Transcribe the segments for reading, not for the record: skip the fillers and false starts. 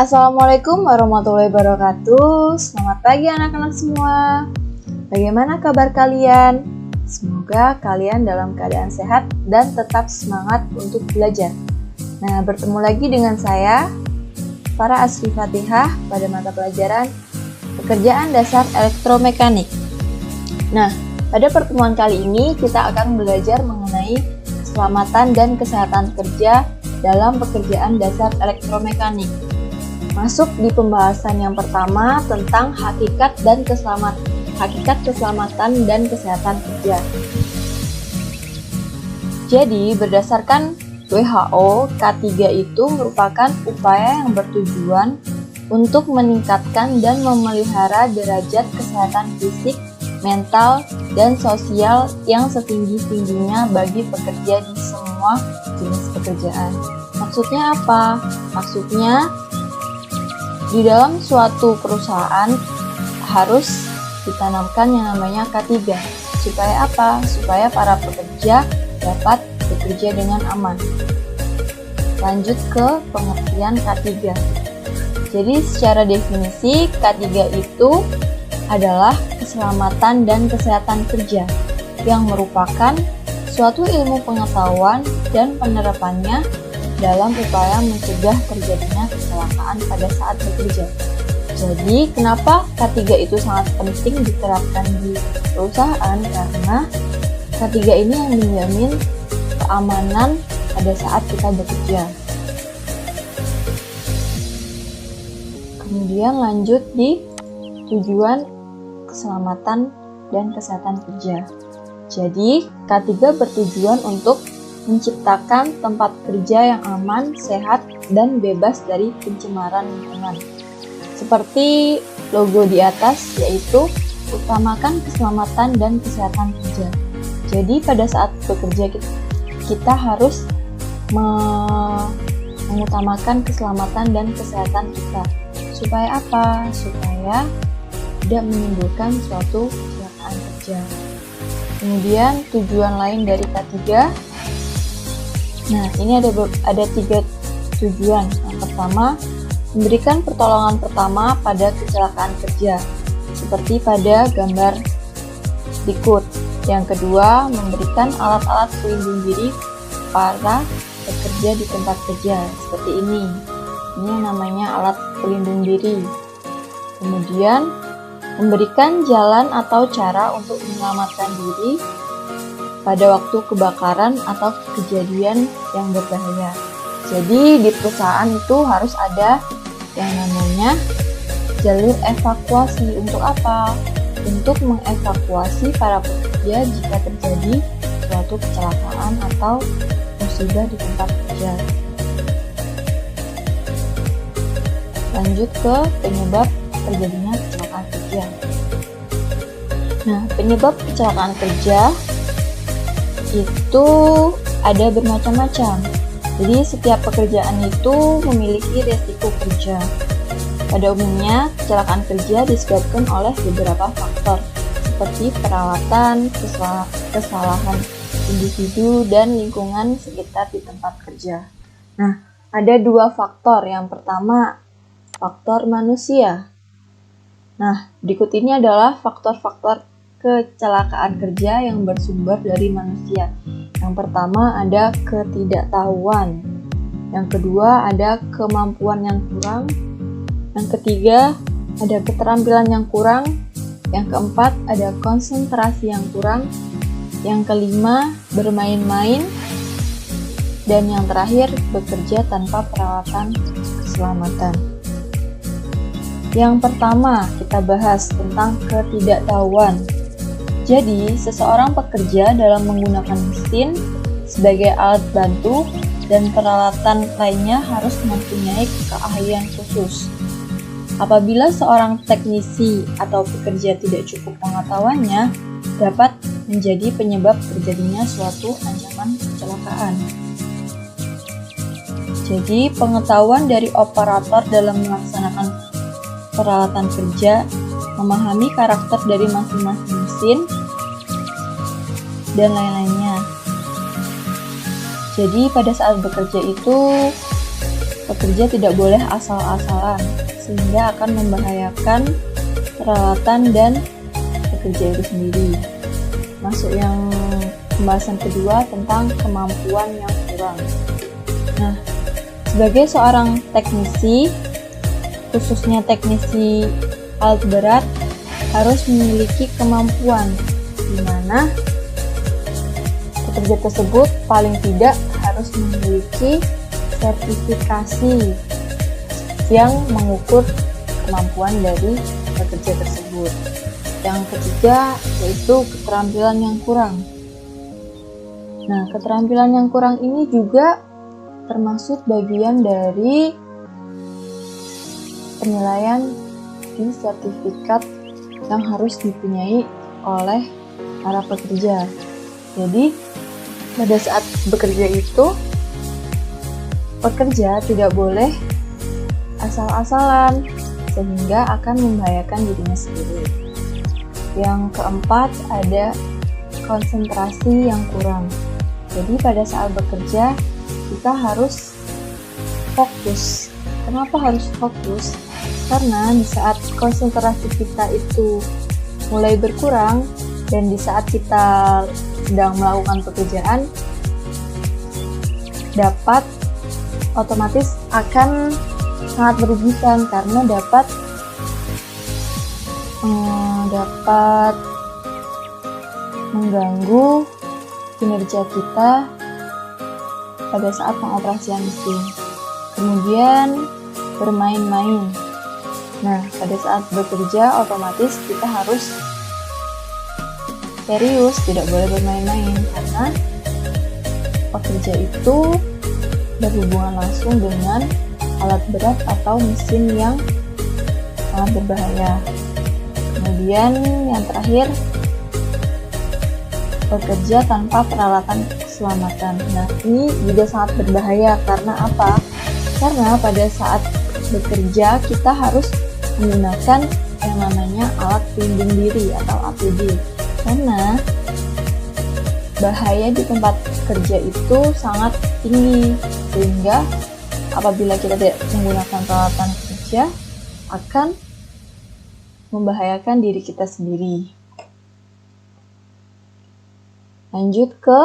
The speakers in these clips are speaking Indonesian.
Assalamualaikum warahmatullahi wabarakatuh. Selamat pagi anak-anak semua. Bagaimana kabar kalian? Semoga kalian dalam keadaan sehat dan tetap semangat untuk belajar. Nah, bertemu lagi dengan saya, Farah Asri Fatihah, pada mata pelajaran Pekerjaan Dasar Elektromekanik. Nah, pada pertemuan kali ini kita akan belajar mengenai keselamatan dan kesehatan kerja dalam pekerjaan dasar elektromekanik. Masuk di pembahasan yang pertama tentang hakikat keselamatan dan kesehatan kerja. Jadi, berdasarkan WHO, K3 itu merupakan upaya yang bertujuan untuk meningkatkan dan memelihara derajat kesehatan fisik, mental, dan sosial yang setinggi-tingginya bagi pekerja di semua jenis pekerjaan. Maksudnya apa? Maksudnya, di dalam suatu perusahaan harus ditanamkan yang namanya K3. Supaya apa? Supaya para pekerja dapat bekerja dengan aman. Lanjut ke pengertian K3. Jadi secara definisi K3 itu adalah keselamatan dan kesehatan kerja yang merupakan suatu ilmu pengetahuan dan penerapannya dalam upaya mencegah terjadinya kecelakaan pada saat bekerja. Jadi, kenapa K3 itu sangat penting diterapkan di perusahaan? Karena K3 ini yang menjamin keamanan pada saat kita bekerja. Kemudian lanjut di tujuan keselamatan dan kesehatan kerja. Jadi, K3 bertujuan untuk menciptakan tempat kerja yang aman, sehat, dan bebas dari pencemaran lingkungan. Seperti logo di atas, yaitu utamakan keselamatan dan kesehatan kerja. Jadi pada saat bekerja kita harus mengutamakan keselamatan dan kesehatan kita. Supaya apa? Supaya tidak menimbulkan suatu kecelakaan kerja. Kemudian tujuan lain dari K3. Nah, ini ada 3 tujuan. Yang pertama, memberikan pertolongan pertama pada kecelakaan kerja, seperti pada gambar berikut. Yang kedua, memberikan alat-alat pelindung diri para pekerja di tempat kerja, seperti ini. Ini namanya alat pelindung diri. Kemudian, memberikan jalan atau cara untuk menyelamatkan diri pada waktu kebakaran atau kejadian yang berbahaya. Jadi di perusahaan itu harus ada yang namanya jalur evakuasi. Untuk apa? Untuk mengevakuasi para pekerja jika terjadi suatu kecelakaan atau musibah di tempat kerja. Lanjut ke penyebab terjadinya kecelakaan kerja. Nah, penyebab kecelakaan kerja itu ada bermacam-macam. Jadi setiap pekerjaan itu memiliki resiko kerja. Pada umumnya, kecelakaan kerja disebabkan oleh beberapa faktor, seperti peralatan, kesalahan individu, dan lingkungan sekitar di tempat kerja. Nah, ada 2 faktor. Yang pertama, faktor manusia. Nah, berikut ini adalah faktor-faktor kecelakaan kerja yang bersumber dari manusia. Yang pertama ada ketidaktahuan. Yang kedua ada kemampuan yang kurang. Yang ketiga ada keterampilan yang kurang. Yang keempat ada konsentrasi yang kurang. Yang kelima bermain-main. Dan yang terakhir bekerja tanpa peralatan keselamatan. Yang pertama kita bahas tentang ketidaktahuan. Jadi, seseorang bekerja dalam menggunakan mesin sebagai alat bantu dan peralatan lainnya harus mempunyai keahlian khusus. Apabila seorang teknisi atau pekerja tidak cukup pengetahuannya, dapat menjadi penyebab terjadinya suatu ancaman kecelakaan. Jadi, pengetahuan dari operator dalam melaksanakan peralatan kerja, memahami karakter dari masing-masing mesin, dan lain-lainnya. Jadi pada saat bekerja itu pekerja tidak boleh asal-asalan, sehingga akan membahayakan peralatan dan pekerja itu sendiri. Masuk yang pembahasan kedua tentang kemampuan yang kurang. Nah, sebagai seorang teknisi, khususnya teknisi alat berat, harus memiliki kemampuan di mana pekerja tersebut paling tidak harus memiliki sertifikasi yang mengukur kemampuan dari pekerja tersebut. Yang ketiga yaitu keterampilan yang kurang. Nah, keterampilan yang kurang ini juga termasuk bagian dari penilaian di sertifikat yang harus dipunyai oleh para pekerja. Jadi, pada saat bekerja itu, pekerja tidak boleh asal-asalan, sehingga akan membahayakan dirinya sendiri. Yang keempat, ada konsentrasi yang kurang. Jadi, pada saat bekerja, kita harus fokus. Kenapa harus fokus? Karena di saat konsentrasi kita itu mulai berkurang, dan di saat kita sedang melakukan pekerjaan, dapat otomatis akan sangat merugikan karena dapat mengganggu kinerja kita pada saat pengoperasian mesin. Kemudian bermain-main. Nah, pada saat bekerja otomatis kita harus serius, tidak boleh bermain-main karena pekerja itu berhubungan langsung dengan alat berat atau mesin yang sangat berbahaya. Kemudian yang terakhir, bekerja tanpa peralatan keselamatan. Nah, ini juga sangat berbahaya karena apa? Karena pada saat bekerja kita harus menggunakan yang namanya alat pelindung diri atau APD. Karena bahaya di tempat kerja itu sangat tinggi, sehingga apabila kita tidak menggunakan peralatan kerja akan membahayakan diri kita sendiri. Lanjut ke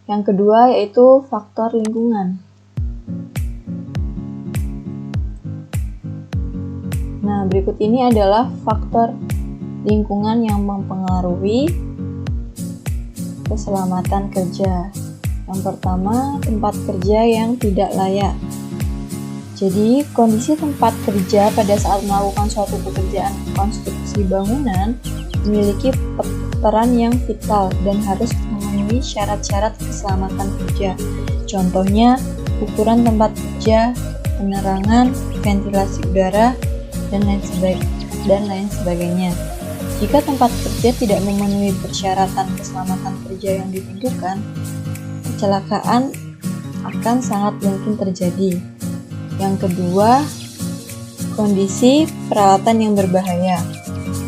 yang kedua, yaitu faktor lingkungan. Nah, berikut ini adalah faktor lingkungan yang mempengaruhi keselamatan kerja. Yang pertama, tempat kerja yang tidak layak. Jadi, kondisi tempat kerja pada saat melakukan suatu pekerjaan konstruksi bangunan memiliki peran yang vital dan harus memenuhi syarat-syarat keselamatan kerja. Contohnya, ukuran tempat kerja, penerangan, ventilasi udara, dan lain sebagainya. Jika tempat kerja tidak memenuhi persyaratan keselamatan kerja yang ditentukan, kecelakaan akan sangat mungkin terjadi. Yang kedua, kondisi peralatan yang berbahaya.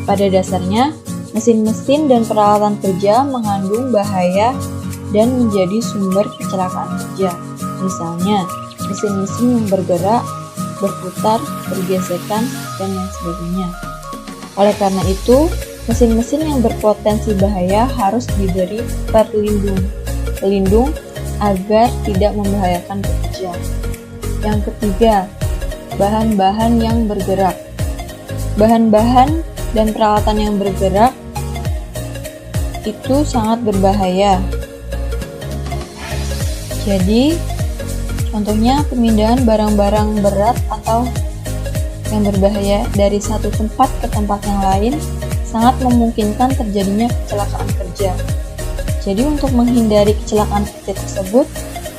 Pada dasarnya, mesin-mesin dan peralatan kerja mengandung bahaya dan menjadi sumber kecelakaan kerja. Misalnya, mesin-mesin yang bergerak, berputar, bergesekan, dan lain sebagainya. Oleh karena itu, mesin-mesin yang berpotensi bahaya harus diberi pelindung agar tidak membahayakan pekerja. Yang ketiga, bahan-bahan yang bergerak. Bahan-bahan dan peralatan yang bergerak itu sangat berbahaya. Jadi, contohnya pemindahan barang-barang berat atau yang berbahaya dari satu tempat ke tempat yang lain sangat memungkinkan terjadinya kecelakaan kerja. Jadi untuk menghindari kecelakaan kerja tersebut,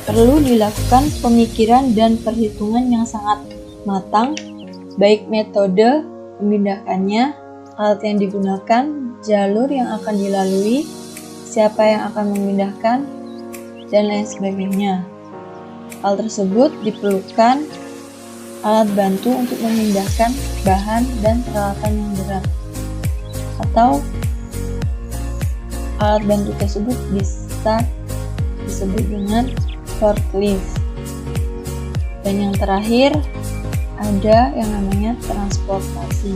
perlu dilakukan pemikiran dan perhitungan yang sangat matang, baik metode memindahkannya, alat yang digunakan, jalur yang akan dilalui, siapa yang akan memindahkan, dan lain sebagainya. Hal tersebut diperlukan alat bantu untuk memindahkan bahan dan peralatan yang berat, atau alat bantu tersebut bisa disebut dengan forklift. Dan yang terakhir ada yang namanya transportasi.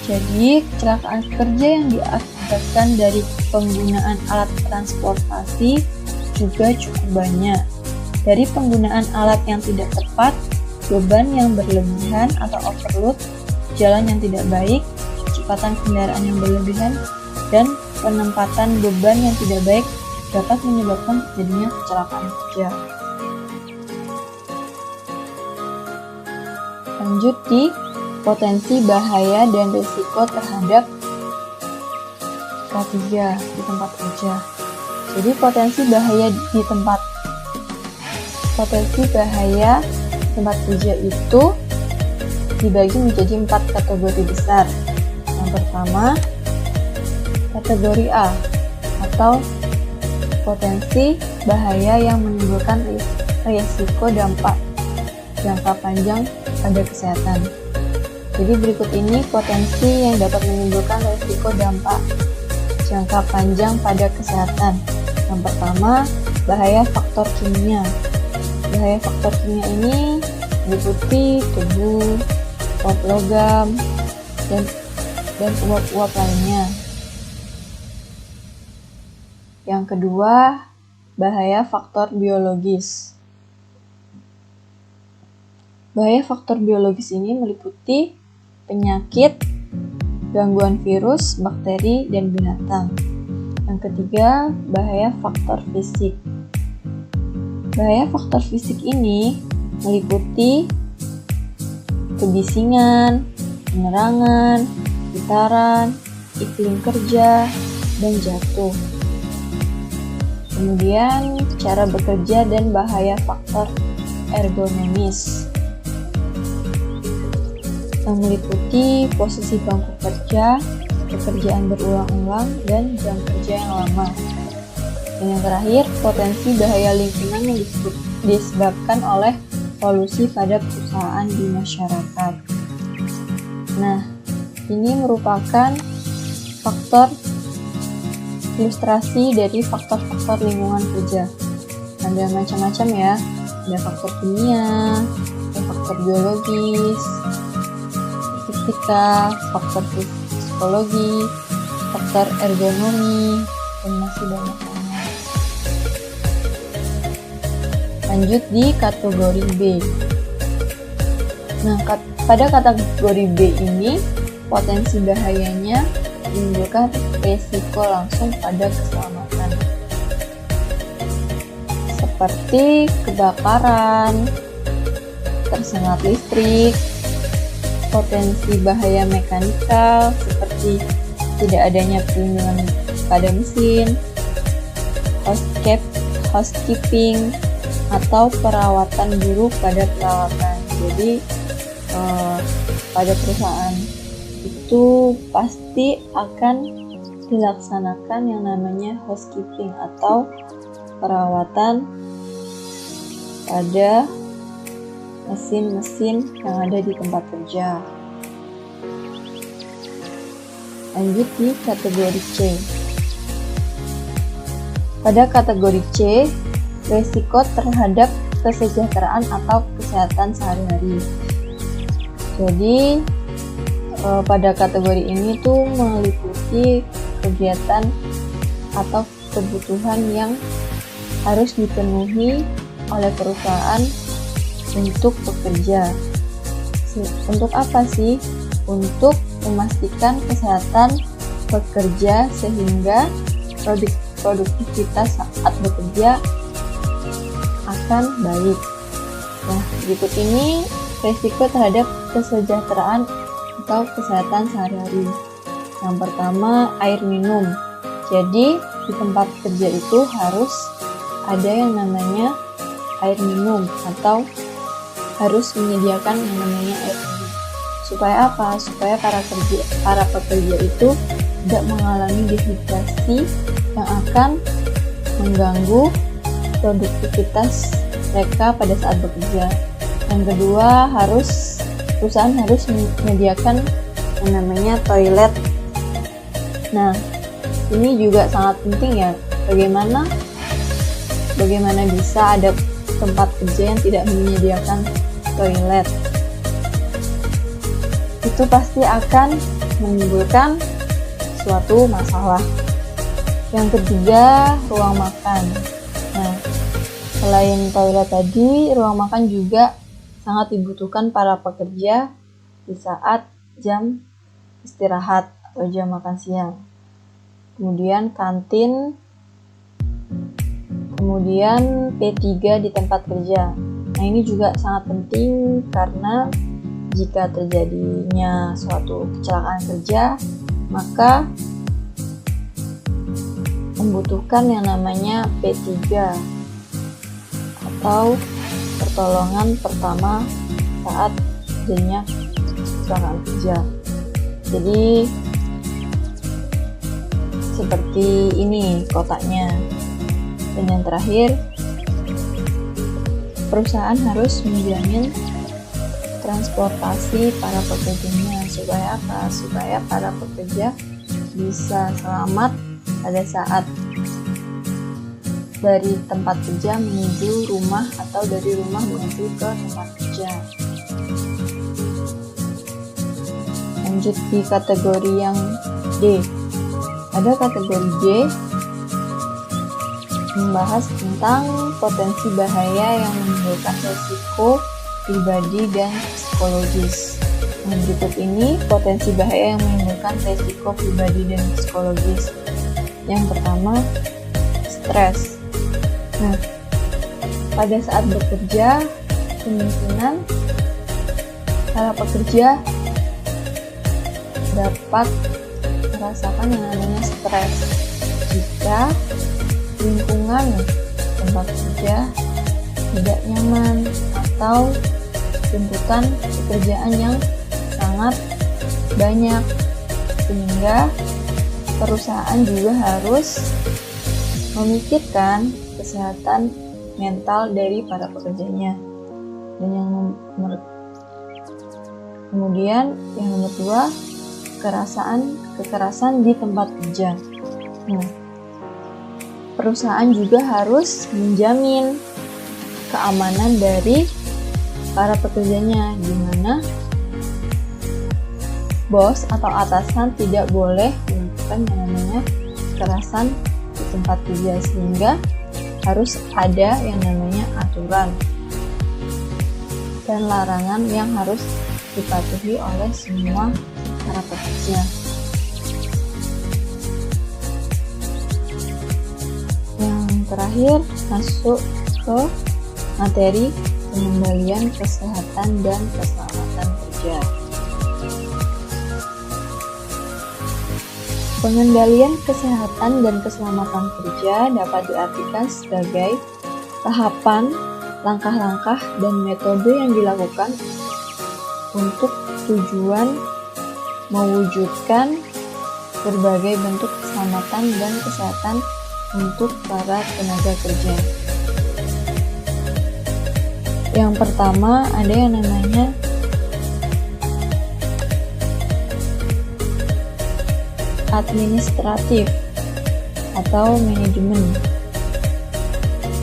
Jadi, kecelakaan kerja yang diakibatkan dari penggunaan alat transportasi juga cukup banyak. Dari penggunaan alat yang tidak tepat, beban yang berlebihan atau overload, jalan yang tidak baik, kecepatan kendaraan yang berlebihan, dan penempatan beban yang tidak baik dapat menyebabkan terjadinya kecelakaan kerja. Lanjut di potensi bahaya dan risiko terhadap K3 di tempat kerja. Jadi potensi bahaya di tempat kerja itu dibagi menjadi 4 kategori besar. Yang pertama, kategori A atau potensi bahaya yang menimbulkan risiko dampak jangka panjang pada kesehatan. Jadi berikut ini potensi yang dapat menimbulkan risiko dampak jangka panjang pada kesehatan. Yang pertama, bahaya faktor kimia. Bahaya faktor kimia ini meliputi debu, uap logam, dan uap-uap lainnya. Yang kedua, bahaya faktor biologis. Bahaya faktor biologis ini meliputi penyakit, gangguan virus, bakteri, dan binatang. Yang ketiga, bahaya faktor fisik. Bahaya faktor fisik ini meliputi kebisingan, penerangan, getaran, iklim kerja, dan jatuh. Kemudian, cara bekerja dan bahaya faktor ergonomis yang meliputi posisi bangku kerja, pekerjaan berulang-ulang, dan jam kerja yang lama. Dan yang terakhir, potensi bahaya lingkungan yang disebabkan oleh polusi pada perusahaan di masyarakat. Nah, ini merupakan faktor ilustrasi dari faktor-faktor lingkungan kerja. Ada macam-macam ya, ada faktor kimia, ada faktor biologis, fisika, faktor psikologi, faktor ergonomi, dan masih banyak lainnya. Lanjut di kategori B. Nah, pada kategori B ini, potensi bahayanya menimbulkan risiko langsung pada keselamatan. Seperti kebakaran, tersengat listrik, potensi bahaya mekanikal seperti tidak adanya perlindungan pada mesin, housekeeping, atau perawatan buruk pada peralatan. Jadi pada perusahaan itu pasti akan dilaksanakan yang namanya housekeeping atau perawatan pada mesin-mesin yang ada di tempat kerja. Lanjut di kategori C. Pada kategori C, risiko terhadap kesejahteraan atau kesehatan sehari-hari. Jadi pada kategori ini tuh meliputi kegiatan atau kebutuhan yang harus dipenuhi oleh perusahaan untuk bekerja. Untuk apa sih? Untuk memastikan kesehatan pekerja sehingga produktivitas saat bekerja akan baik. Nah, berikut ini risiko terhadap kesejahteraan atau kesehatan sehari-hari. Yang pertama, air minum. Jadi, di tempat kerja itu harus ada yang namanya air minum atau harus menyediakan yang namanya air minum. Supaya apa? Supaya para pekerja itu tidak mengalami dehidrasi yang akan mengganggu produktivitas mereka pada saat bekerja. Yang kedua, perusahaan harus menyediakan yang namanya toilet. Nah, ini juga sangat penting ya. Bagaimana bisa ada tempat kerja yang tidak menyediakan toilet. Itu pasti akan menimbulkan suatu masalah. Yang ketiga, ruang makan. Nah, selain toilet tadi, ruang makan juga sangat dibutuhkan para pekerja di saat jam istirahat atau jam makan siang. Kemudian kantin, kemudian P3 di tempat kerja. Nah, ini juga sangat penting karena jika terjadinya suatu kecelakaan kerja, maka membutuhkan yang namanya P3 atau pertolongan pertama saat terjadinya kecelakaan kerja. Jadi seperti ini kotaknya. Dan yang terakhir, perusahaan harus menjamin transportasi para pekerjanya. Supaya apa? Supaya para pekerja bisa selamat pada saat dari tempat kerja menuju rumah atau dari rumah menuju ke tempat kerja. Lanjut di kategori yang D. Ada kategori D membahas tentang potensi bahaya yang menimbulkan risiko pribadi dan psikologis. Nah, berikut ini potensi bahaya yang menimbulkan risiko pribadi dan psikologis. Yang pertama, stres. Nah, pada saat bekerja, kemungkinan para pekerja dapat merasakan yang namanya stres jika lingkungan tempat kerja tidak nyaman atau tuntutan pekerjaan yang sangat banyak, sehingga perusahaan juga harus memikirkan kesehatan mental dari para pekerjanya. Dan kemudian yang nomor 2, kekerasan di tempat kerja. Nah, perusahaan juga harus menjamin keamanan dari para pekerjanya, di mana bos atau atasan tidak boleh melakukan yang namanya kekerasan di tempat kerja, sehingga harus ada yang namanya aturan dan larangan yang harus dipatuhi oleh semua para pekerja. Yang terakhir, masuk ke materi pengendalian kesehatan dan keselamatan kerja. Pengendalian kesehatan dan keselamatan kerja dapat diartikan sebagai tahapan, langkah-langkah, dan metode yang dilakukan untuk tujuan mewujudkan berbagai bentuk keselamatan dan kesehatan untuk para tenaga kerja. Yang pertama, ada yang namanya administratif atau manajemen.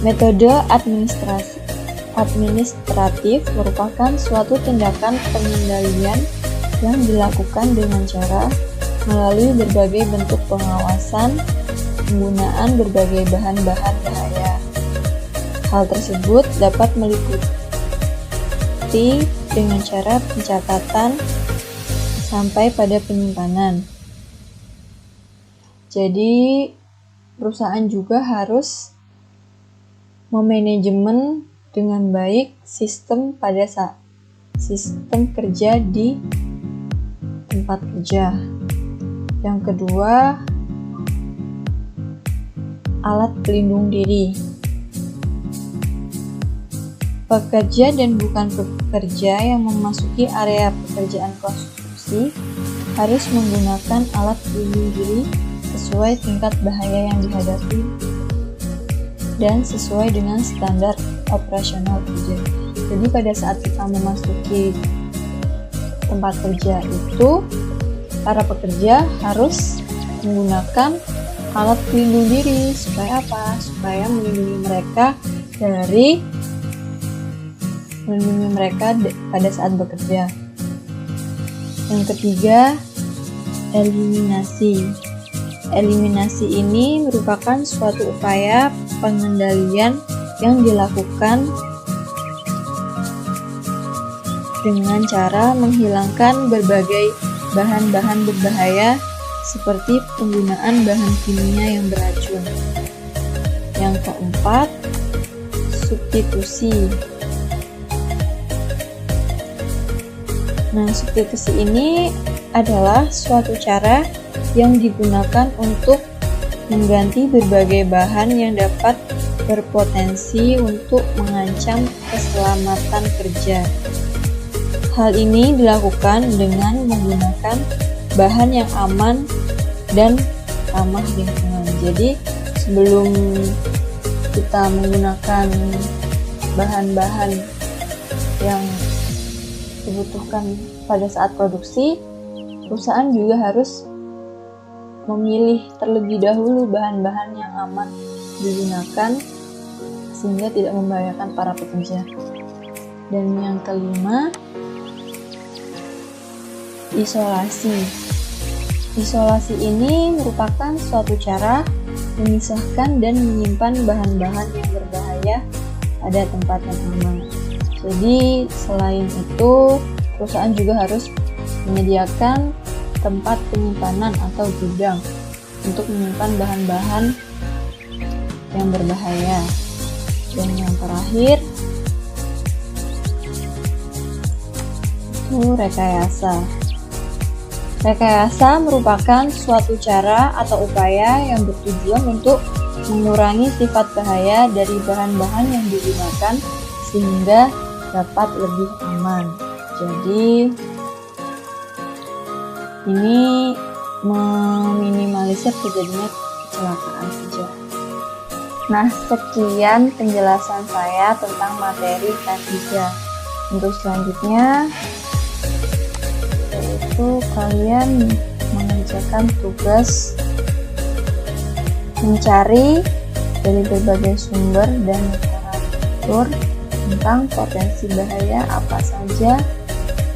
Metode administratif merupakan suatu tindakan pengendalian yang dilakukan dengan cara melalui berbagai bentuk pengawasan, penggunaan berbagai bahan-bahan bahaya. Hal tersebut dapat meliputi dengan cara pencatatan sampai pada penyimpanan. Jadi, perusahaan juga harus memanajemen dengan baik sistem kerja di tempat kerja. Yang kedua, alat pelindung diri. Pekerja dan bukan pekerja yang memasuki area pekerjaan konstruksi harus menggunakan alat pelindung diri sesuai tingkat bahaya yang dihadapi dan sesuai dengan standar operasional kerja. Jadi pada saat kita memasuki tempat kerja itu, para pekerja harus menggunakan alat pelindung diri. Supaya apa? Supaya melindungi mereka dari melindungi mereka pada saat bekerja. Yang ketiga, eliminasi. Eliminasi ini merupakan suatu upaya pengendalian yang dilakukan dengan cara menghilangkan berbagai bahan-bahan berbahaya seperti penggunaan bahan kimia yang beracun. Yang keempat, substitusi. Nah, substitusi ini adalah suatu cara yang digunakan untuk mengganti berbagai bahan yang dapat berpotensi untuk mengancam keselamatan kerja. Hal ini dilakukan dengan menggunakan bahan yang aman dan ramah lingkungan. Jadi, sebelum kita menggunakan bahan-bahan yang dibutuhkan pada saat produksi, perusahaan juga harus memilih terlebih dahulu bahan-bahan yang aman digunakan sehingga tidak membahayakan para pekerja. Dan yang kelima, isolasi. Isolasi ini merupakan suatu cara memisahkan dan menyimpan bahan-bahan yang berbahaya pada tempat yang aman. Jadi, selain itu, perusahaan juga harus menyediakan tempat penyimpanan atau gudang untuk menyimpan bahan-bahan yang berbahaya. Dan yang terakhir, itu rekayasa. Rekayasa merupakan suatu cara atau upaya yang bertujuan untuk mengurangi sifat bahaya dari bahan-bahan yang digunakan sehingga dapat lebih aman. Jadi, ini meminimalisir terjadinya kecelakaan kerja. Nah, sekian penjelasan saya tentang materi K3. Untuk selanjutnya, yaitu kalian mengerjakan tugas mencari dari berbagai sumber dan literatur tentang potensi bahaya apa saja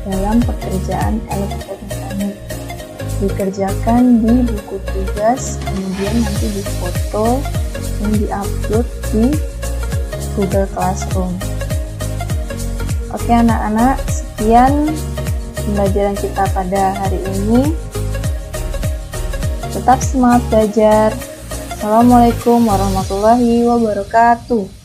dalam pekerjaan elektromekanik. Dikerjakan di buku tugas, kemudian nanti difoto dan diupload di Google Classroom. Oke anak-anak, sekian pembelajaran kita pada hari ini. Tetap semangat belajar. Assalamualaikum warahmatullahi wabarakatuh.